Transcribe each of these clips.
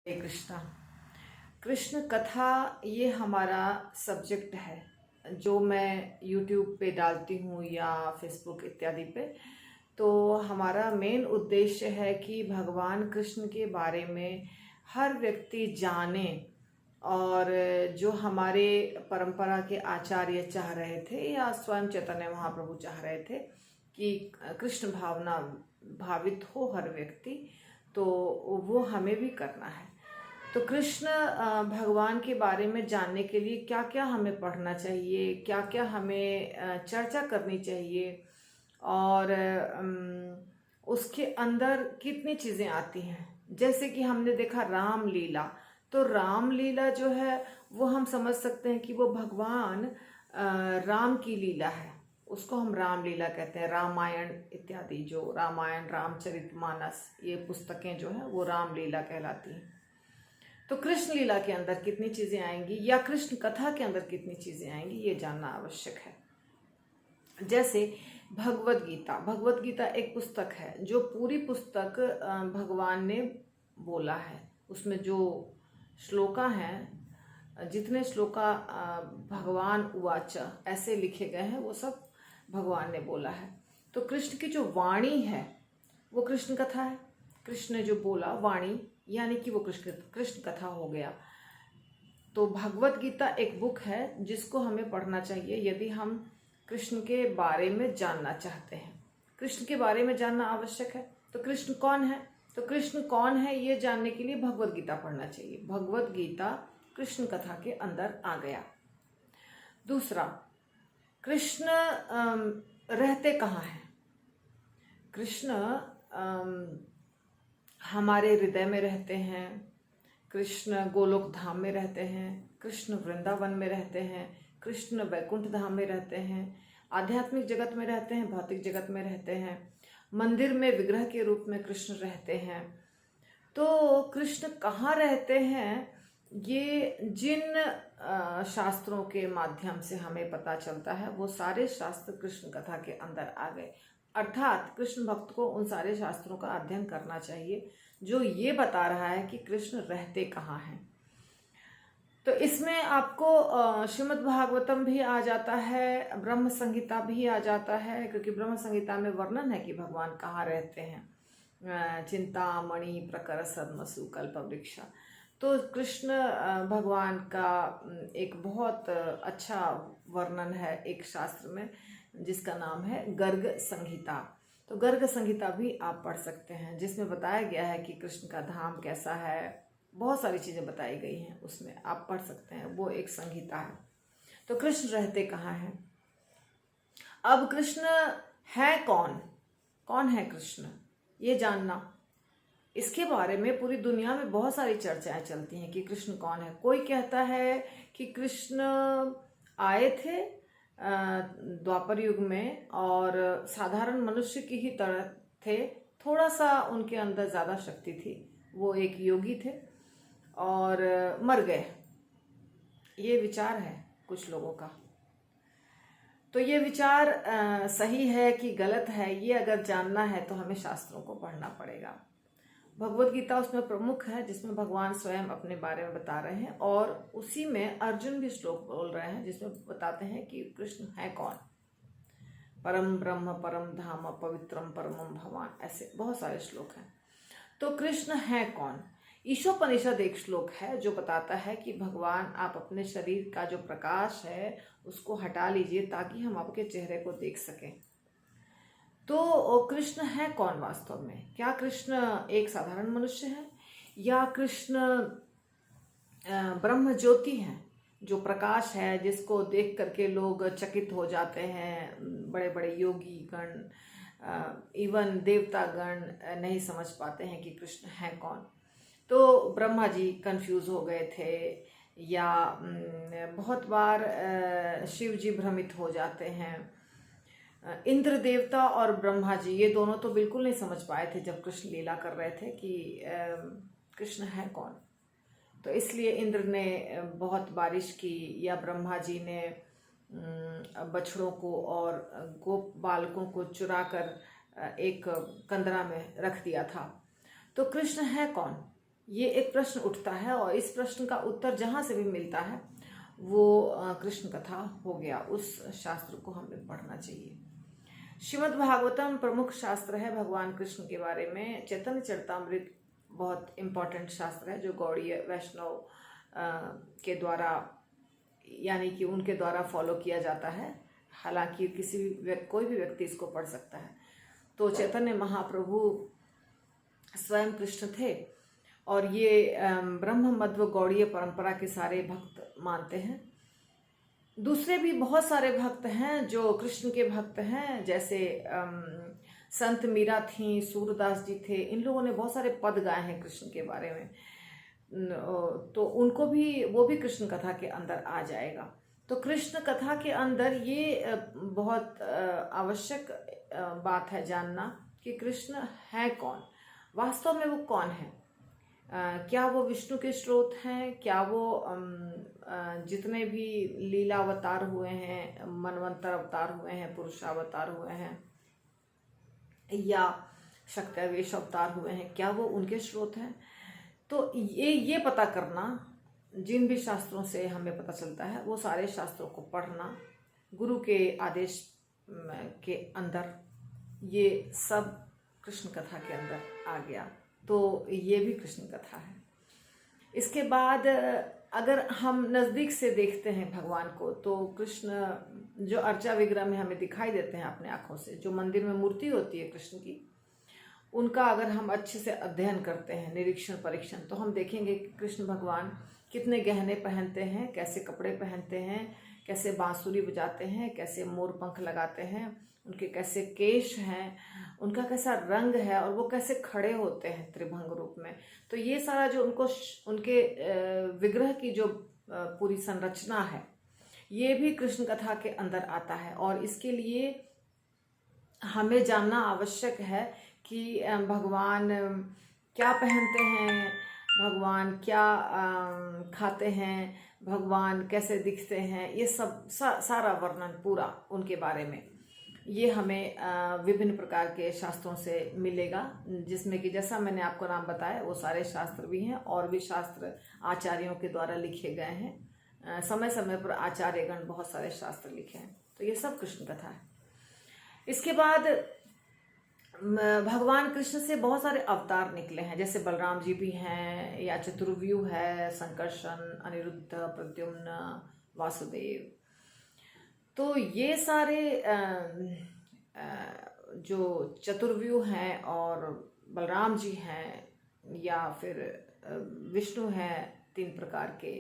हरे कृष्णा। कृष्ण कथा ये हमारा सब्जेक्ट है जो मैं यूट्यूब पे डालती हूँ या फेसबुक इत्यादि पे। तो हमारा मेन उद्देश्य है कि भगवान कृष्ण के बारे में हर व्यक्ति जाने, और जो हमारे परंपरा के आचार्य चाह रहे थे या स्वयं चैतन्य महाप्रभु चाह रहे थे कि कृष्ण भावना भावित हो हर व्यक्ति, तो वो हमें भी करना है। तो कृष्ण भगवान के बारे में जानने के लिए क्या क्या हमें पढ़ना चाहिए, क्या क्या हमें चर्चा करनी चाहिए, और उसके अंदर कितनी चीज़ें आती हैं। जैसे कि हमने देखा रामलीला, तो रामलीला जो है वो हम समझ सकते हैं कि वो भगवान राम की लीला है, उसको हम रामलीला कहते हैं। रामायण इत्यादि, जो रामायण, रामचरितमानस, ये पुस्तकें जो हैं वो रामलीला कहलाती हैं। तो कृष्ण लीला के अंदर कितनी चीज़ें आएंगी या कृष्ण कथा के अंदर कितनी चीज़ें आएंगी, ये जानना आवश्यक है। जैसे भगवत गीता एक पुस्तक है, जो पूरी पुस्तक भगवान ने बोला है। उसमें जो श्लोका हैं, जितने श्लोका भगवान उवाच ऐसे लिखे गए हैं, वो सब भगवान ने बोला है। तो कृष्ण की जो वाणी है वो कृष्ण कथा है। कृष्ण ने जो बोला, वाणी यानी कि वो कृष्ण कथा हो गया। तो भगवत गीता एक बुक है जिसको हमें पढ़ना चाहिए यदि हम कृष्ण के बारे में जानना चाहते हैं। कृष्ण के बारे में जानना आवश्यक है। तो कृष्ण कौन है, तो कृष्ण कौन है ये जानने के लिए भगवत गीता पढ़ना चाहिए। भगवत गीता कृष्ण कथा के अंदर आ गया। दूसरा, कृष्ण रहते कहाँ हैं। कृष्ण हमारे हृदय में रहते हैं, कृष्ण गोलोक धाम में रहते हैं, कृष्ण वृंदावन में रहते हैं, कृष्ण वैकुंठ धाम में रहते हैं, आध्यात्मिक जगत में रहते हैं, भौतिक जगत में रहते हैं, मंदिर में विग्रह के रूप में कृष्ण रहते हैं। तो कृष्ण कहाँ रहते हैं, ये जिन शास्त्रों के माध्यम से हमें पता चलता है, वो सारे शास्त्र कृष्ण कथा के अंदर आ गए। अर्थात कृष्ण भक्त को उन सारे शास्त्रों का अध्ययन करना चाहिए जो ये बता रहा है कि कृष्ण रहते कहाँ हैं। तो इसमें आपको श्रीमद् भागवतम भी आ जाता है, ब्रह्म संहिता भी आ जाता है, क्योंकि ब्रह्म संहिता में वर्णन है कि भगवान कहाँ रहते हैं। चिंतामणि प्रकर सद्मसु कल्प वृक्ष। तो कृष्ण भगवान का एक बहुत अच्छा वर्णन है एक शास्त्र में, जिसका नाम है गर्ग संहिता। तो गर्ग संहिता भी आप पढ़ सकते हैं, जिसमें बताया गया है कि कृष्ण का धाम कैसा है। बहुत सारी चीज़ें बताई गई हैं उसमें, आप पढ़ सकते हैं, वो एक संहिता है। तो कृष्ण रहते कहाँ हैं। अब कृष्ण है कौन, कौन है कृष्ण, ये जानना, इसके बारे में पूरी दुनिया में बहुत सारी चर्चाएं चलती हैं कि कृष्ण कौन है। कोई कहता है कि कृष्ण आए थे द्वापर युग में और साधारण मनुष्य की ही तरह थे, थोड़ा सा उनके अंदर ज़्यादा शक्ति थी, वो एक योगी थे और मर गए। ये विचार है कुछ लोगों का। तो ये विचार सही है कि गलत है, ये अगर जानना है तो हमें शास्त्रों को पढ़ना पड़ेगा। भगवत गीता उसमें प्रमुख है, जिसमें भगवान स्वयं अपने बारे में बता रहे हैं, और उसी में अर्जुन भी श्लोक बोल रहे हैं जिसमें बताते हैं कि कृष्ण है कौन। परम ब्रह्म परम धाम पवित्रम परमम भगवान, ऐसे बहुत सारे श्लोक हैं। तो कृष्ण है कौन। ईशोपनिषद एक श्लोक है जो बताता है कि भगवान, आप अपने शरीर का जो प्रकाश है उसको हटा लीजिए ताकि हम आपके चेहरे को देख सकें। तो कृष्ण है कौन वास्तव में। क्या कृष्ण एक साधारण मनुष्य है, या कृष्ण ब्रह्म ज्योति हैं, जो प्रकाश है जिसको देख करके लोग चकित हो जाते हैं। बड़े बड़े योगी गण, इवन देवता गण नहीं समझ पाते हैं कि कृष्ण है कौन। तो ब्रह्मा जी कंफ्यूज हो गए थे, या बहुत बार शिव जी भ्रमित हो जाते हैं। इंद्र देवता और ब्रह्मा जी, ये दोनों तो बिल्कुल नहीं समझ पाए थे जब कृष्ण लीला कर रहे थे कि कृष्ण है कौन। तो इसलिए इंद्र ने बहुत बारिश की, या ब्रह्मा जी ने बछड़ों को और गोप बालकों को चुरा कर एक कंदरा में रख दिया था। तो कृष्ण है कौन, ये एक प्रश्न उठता है और इस प्रश्न का उत्तर जहाँ से भी मिलता है वो कृष्ण कथा हो गया। उस शास्त्र को हमें पढ़ना चाहिए। श्रीमद् भागवतम प्रमुख शास्त्र है भगवान कृष्ण के बारे में। चैतन्य चरितामृत बहुत इम्पोर्टेंट शास्त्र है जो गौड़ीय वैष्णव के द्वारा यानी कि उनके द्वारा फॉलो किया जाता है। हालांकि कोई भी व्यक्ति इसको पढ़ सकता है। तो चैतन्य महाप्रभु स्वयं कृष्ण थे और ये ब्रह्म मध्व गौड़ीय परंपरा के सारे भक्त मानते हैं। दूसरे भी बहुत सारे भक्त हैं जो कृष्ण के भक्त हैं, जैसे संत मीरा थी, सूरदास जी थे। इन लोगों ने बहुत सारे पद गाए हैं कृष्ण के बारे में, तो उनको भी वो भी कृष्ण कथा के अंदर आ जाएगा। तो कृष्ण कथा के अंदर ये बहुत आवश्यक बात है जानना कि कृष्ण है कौन, वास्तव में वो कौन है। क्या वो विष्णु के स्रोत हैं? क्या वो जितने भी लीला अवतार हुए हैं, मनवंतर अवतार हुए हैं, पुरुषावतार हुए हैं या शक्त्यावेश अवतार हुए हैं, क्या वो उनके स्रोत हैं? तो ये पता करना जिन भी शास्त्रों से हमें पता चलता है, वो सारे शास्त्रों को पढ़ना, गुरु के आदेश के अंदर ये सब कृष्ण कथा के अंदर आ गया। तो ये भी कृष्ण कथा है। इसके बाद अगर हम नज़दीक से देखते हैं भगवान को, तो कृष्ण जो अर्चा विग्रह में हमें दिखाई देते हैं अपने आँखों से, जो मंदिर में मूर्ति होती है कृष्ण की, उनका अगर हम अच्छे से अध्ययन करते हैं, निरीक्षण परीक्षण, तो हम देखेंगे कि कृष्ण भगवान कितने गहने पहनते हैं, कैसे कपड़े पहनते हैं, कैसे बांसुरी बजाते हैं, कैसे मोर पंख लगाते हैं, उनके कैसे केश हैं, उनका कैसा रंग है और वो कैसे खड़े होते हैं त्रिभंग रूप में। तो ये सारा जो उनके विग्रह की जो पूरी संरचना है, ये भी कृष्ण कथा के अंदर आता है। और इसके लिए हमें जानना आवश्यक है कि भगवान क्या पहनते हैं, भगवान क्या खाते हैं, भगवान कैसे दिखते हैं, ये सब सारा वर्णन पूरा उनके बारे में ये हमें विभिन्न प्रकार के शास्त्रों से मिलेगा, जिसमें कि जैसा मैंने आपको नाम बताया वो सारे शास्त्र भी हैं और भी शास्त्र आचार्यों के द्वारा लिखे गए हैं। समय समय पर आचार्यगण बहुत सारे शास्त्र लिखे हैं। तो ये सब कृष्ण कथा है। इसके बाद भगवान कृष्ण से बहुत सारे अवतार निकले हैं, जैसे बलराम जी भी हैं, या चतुर्व्यूह है, संकर्षण, अनिरुद्ध, प्रद्युम्न, वासुदेव। तो ये सारे जो चतुर्व्यूह हैं और बलराम जी हैं या फिर विष्णु हैं, 3 प्रकार के,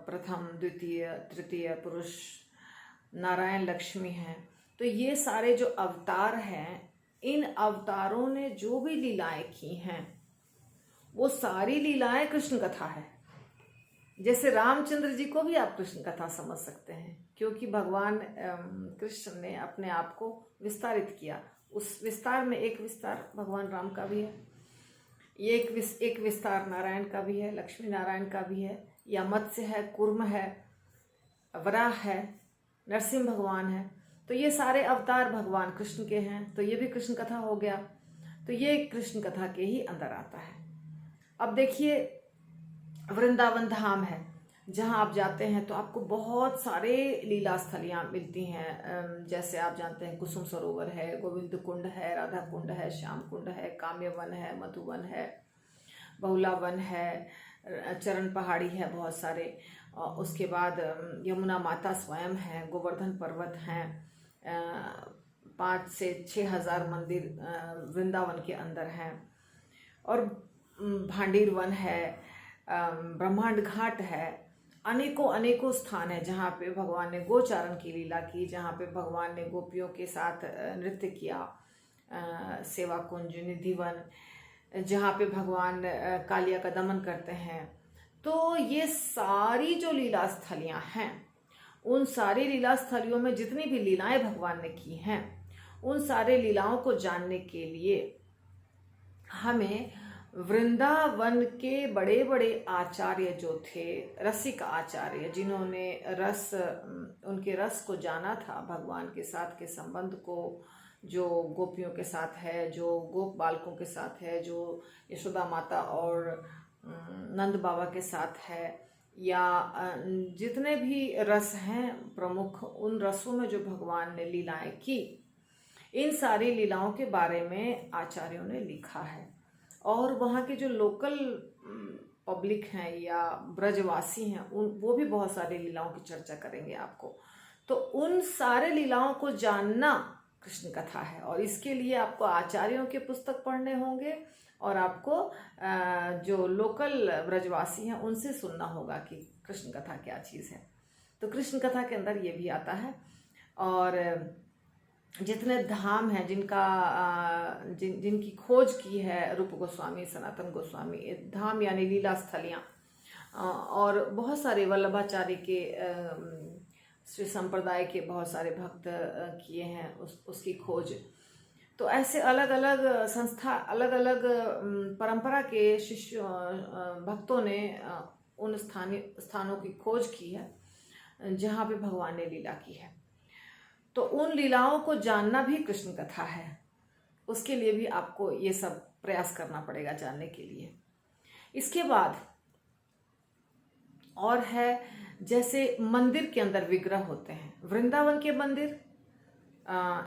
प्रथम, द्वितीय, तृतीय पुरुष, नारायण, लक्ष्मी हैं। तो ये सारे जो अवतार हैं, इन अवतारों ने जो भी लीलाएं की हैं वो सारी लीलाएं कृष्ण कथा है। जैसे रामचंद्र जी को भी आप कृष्ण कथा समझ सकते हैं, क्योंकि भगवान कृष्ण ने अपने आप को विस्तारित किया। उस विस्तार में एक विस्तार भगवान राम का भी है, ये एक विस्तार नारायण का भी है, लक्ष्मी नारायण का भी है, या मत्स्य है, कुर्म है, वराह है, नरसिंह भगवान है। तो ये सारे अवतार भगवान कृष्ण के हैं। तो ये भी कृष्ण कथा हो गया। तो ये कृष्ण कथा के ही अंदर आता है। अब देखिए, वृंदावन धाम है, जहाँ आप जाते हैं तो आपको बहुत सारे लीला स्थलियाँ मिलती हैं। जैसे आप जानते हैं कुसुम सरोवर है, गोविंद कुंड है, राधा कुंड है, श्याम कुंड है, काम्यवन है, मधुवन है, बहुलावन है, चरण पहाड़ी है बहुत सारे। उसके बाद यमुना माता स्वयं है, गोवर्धन पर्वत हैं, 5 से 6 हज़ार मंदिर वृंदावन के अंदर हैं, और भांडीर वन है, ब्रह्मांड घाट है, अनेकों स्थान है जहाँ पे भगवान ने गोचारण की लीला की, जहाँ पे भगवान ने गोपियों के साथ नृत्य किया, सेवा कुंज, निधिवन, जहाँ पे भगवान कालिया का दमन करते हैं। तो ये सारी जो लीला स्थलियाँ हैं, उन सारी लीला स्थलियों में जितनी भी लीलाएं भगवान ने की हैं, उन सारे लीलाओं को जानने के लिए हमें वृंदावन के बड़े बड़े आचार्य जो थे, रसिक आचार्य, जिन्होंने उनके रस को जाना था, भगवान के साथ के संबंध को जो गोपियों के साथ है, जो गोप बालकों के साथ है, जो यशोदा माता और नंद बाबा के साथ है, या जितने भी रस हैं प्रमुख, उन रसों में जो भगवान ने लीलाएं की, इन सारी लीलाओं के बारे में आचार्यों ने लिखा है। और वहाँ के जो लोकल पब्लिक हैं या ब्रजवासी हैं, वो भी बहुत सारी लीलाओं की चर्चा करेंगे आपको। तो उन सारे लीलाओं को जानना कृष्ण कथा है, और इसके लिए आपको आचार्यों के पुस्तक पढ़ने होंगे और आपको जो लोकल ब्रजवासी हैं उनसे सुनना होगा कि कृष्ण कथा क्या चीज़ है। तो कृष्ण कथा के अंदर ये भी आता है। और जितने धाम हैं जिनकी खोज की है रूप गोस्वामी, सनातन गोस्वामी, धाम यानी लीला स्थलियाँ, और बहुत सारे वल्लभाचार्य के श्री संप्रदाय के बहुत सारे भक्त किए हैं उसकी खोज। तो ऐसे अलग अलग संस्था, अलग अलग परंपरा के शिष्य भक्तों ने उन स्थानों की खोज की है जहाँ पे भगवान ने लीला की है। तो उन लीलाओं को जानना भी कृष्ण कथा है। उसके लिए भी आपको ये सब प्रयास करना पड़ेगा जानने के लिए। इसके बाद और है, जैसे मंदिर के अंदर विग्रह होते हैं, वृंदावन के मंदिर,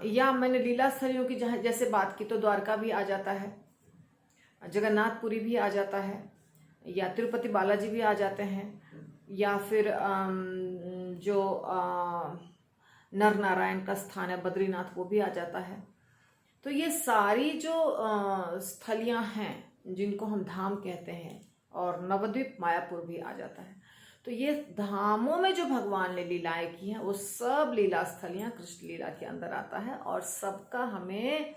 या मैंने लीला स्थलियों की जहाँ जैसे बात की तो द्वारका भी आ जाता है, जगन्नाथपुरी भी आ जाता है, या तिरुपति बालाजी भी आ जाते हैं, या फिर जो नर नारायण का स्थान है बद्रीनाथ, वो भी आ जाता है। तो ये सारी जो स्थलियाँ हैं जिनको हम धाम कहते हैं, और नवद्वीप मायापुर भी आ जाता है। तो ये धामों में जो भगवान ने लीलाएं की हैं वो सब लीला स्थलियाँ कृष्ण लीला के अंदर आता है, और सबका हमें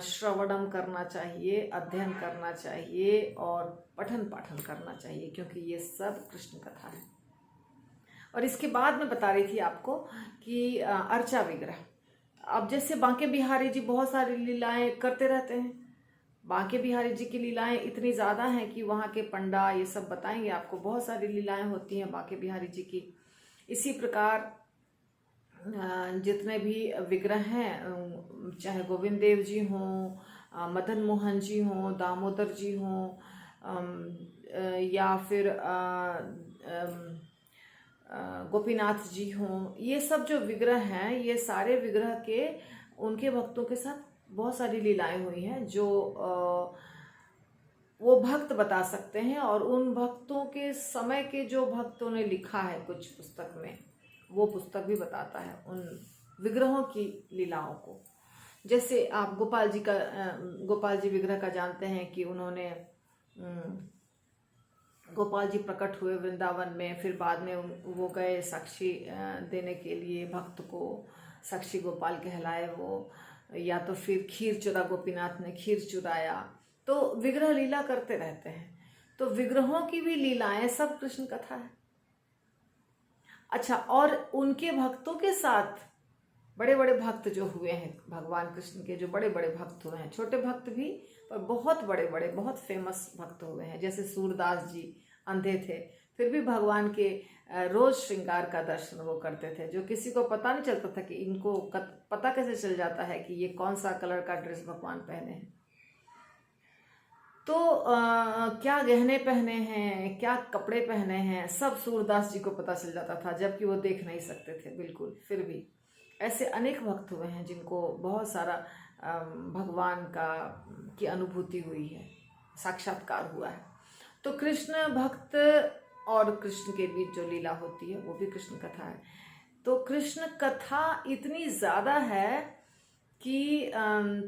श्रवणम करना चाहिए, अध्ययन करना चाहिए और पठन पाठन करना चाहिए, क्योंकि ये सब कृष्ण कथा है। और इसके बाद मैं बता रही थी आपको कि अर्चा विग्रह, अब जैसे बांके बिहारी जी बहुत सारी लीलाएं करते रहते हैं। बांके बिहारी जी की लीलाएं इतनी ज़्यादा हैं कि वहाँ के पंडा ये सब बताएंगे आपको, बहुत सारी लीलाएं होती हैं बांके बिहारी जी की। इसी प्रकार जितने भी विग्रह हैं, चाहे गोविंद देव जी हों, मदन मोहन जी हों, दामोदर जी हों, या फिर गोपीनाथ जी हों, ये सब जो विग्रह हैं, ये सारे विग्रह के उनके भक्तों के साथ बहुत सारी लीलाएं हुई हैं जो वो भक्त बता सकते हैं। और उन भक्तों के समय के जो भक्तों ने लिखा है कुछ पुस्तक में, वो पुस्तक भी बताता है उन विग्रहों की लीलाओं को। जैसे आप गोपाल जी विग्रह का जानते हैं कि उन्होंने गोपाल जी प्रकट हुए वृंदावन में, फिर बाद में वो गए साक्षी देने के लिए भक्त को, साक्षी गोपाल कहलाए वो, या तो फिर खीर चुरा, गोपीनाथ ने खीर चुराया। तो विग्रह लीला करते रहते हैं। तो विग्रहों की भी लीलाएं सब कृष्ण कथा है। अच्छा, और उनके भक्तों के साथ बड़े बड़े भक्त जो हुए हैं भगवान कृष्ण के, जो बड़े बड़े भक्त हुए हैं, छोटे भक्त भी पर बहुत बड़े बड़े बहुत फेमस भक्त हुए हैं। जैसे सूरदास जी अंधे थे, फिर भी भगवान के रोज श्रृंगार का दर्शन वो करते थे, जो किसी को पता नहीं चलता था कि इनको पता कैसे चल जाता है कि ये कौन सा कलर का ड्रेस भगवान पहने हैं, तो क्या गहने पहने हैं, क्या कपड़े पहने हैं, सब सूरदास जी को पता चल जाता था, जबकि वो देख नहीं सकते थे बिल्कुल। फिर भी ऐसे अनेक भक्त हुए हैं जिनको बहुत सारा भगवान की अनुभूति हुई है, साक्षात्कार हुआ है। तो कृष्ण भक्त और कृष्ण के बीच जो लीला होती है वो भी कृष्ण कथा है। तो कृष्ण कथा इतनी ज़्यादा है कि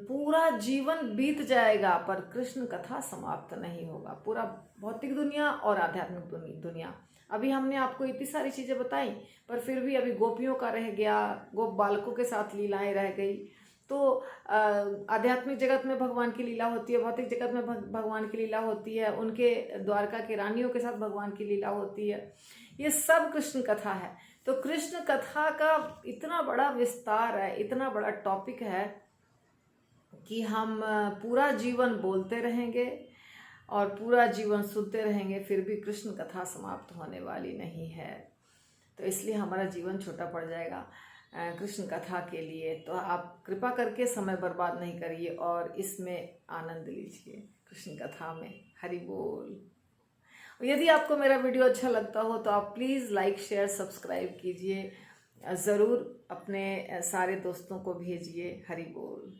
पूरा जीवन बीत जाएगा पर कृष्ण कथा समाप्त नहीं होगा। पूरा भौतिक दुनिया और आध्यात्मिक दुनिया, अभी हमने आपको इतनी सारी चीज़ें बताई, पर फिर भी अभी गोपियों का रह गया, गोप बालकों के साथ लीलाएं रह गई। तो आध्यात्मिक जगत में भगवान की लीला होती है, भौतिक जगत में भगवान की लीला होती है, उनके द्वारका की रानियों के साथ भगवान की लीला होती है। ये सब कृष्ण कथा है। तो कृष्ण कथा का इतना बड़ा विस्तार है, इतना बड़ा टॉपिक है कि हम पूरा जीवन बोलते रहेंगे और पूरा जीवन सुनते रहेंगे, फिर भी कृष्ण कथा समाप्त होने वाली नहीं है। तो इसलिए हमारा जीवन छोटा पड़ जाएगा। कृष्ण कथा के लिए। तो आप कृपा करके समय बर्बाद नहीं करिए और इसमें आनंद लीजिए कृष्ण कथा में। हरि बोल। यदि आपको मेरा वीडियो अच्छा लगता हो तो आप प्लीज़ लाइक शेयर सब्सक्राइब कीजिए, ज़रूर अपने सारे दोस्तों को भेजिए। हरि बोल।